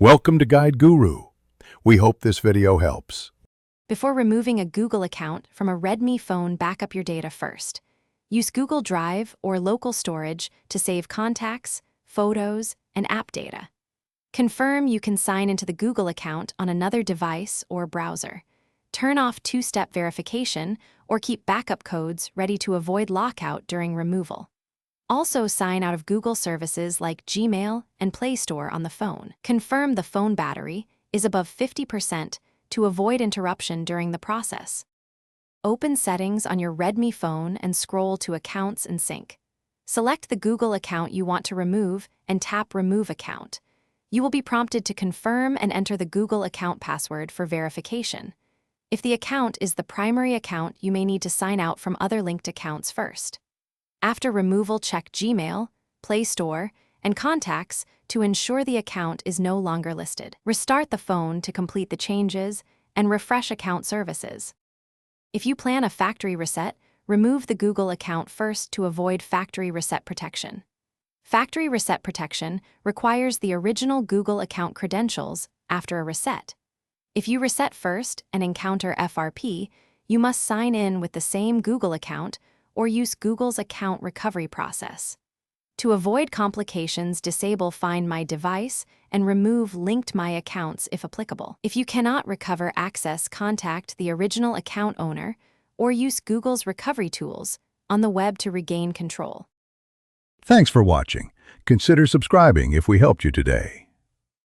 Welcome to Guide Guru. We hope this video helps. Before removing a Google account from a Redmi phone, backup your data first. Use Google Drive or local storage to save contacts, photos, and app data. Confirm you can sign into the Google account on another device or browser. Turn off two-step verification or keep backup codes ready to avoid lockout during removal. Also, sign out of Google services like Gmail and Play Store on the phone. Confirm the phone battery is above 50% to avoid interruption during the process. Open Settings on your Redmi phone and scroll to Accounts and Sync. Select the Google account you want to remove and tap Remove Account. You will be prompted to confirm and enter the Google account password for verification. If the account is the primary account, you may need to sign out from other linked accounts first. After removal, check Gmail, Play Store, and Contacts to ensure the account is no longer listed. Restart the phone to complete the changes and refresh account services. If you plan a factory reset, remove the Google account first to avoid factory reset protection. Factory reset protection requires the original Google account credentials after a reset. If you reset first and encounter FRP, you must sign in with the same Google account or use Google's account recovery process. To avoid complications, disable Find My Device and remove linked My Accounts if applicable. If you cannot recover access, contact the original account owner or use Google's recovery tools on the web to regain control. Thanks for watching. Consider subscribing if we helped you today.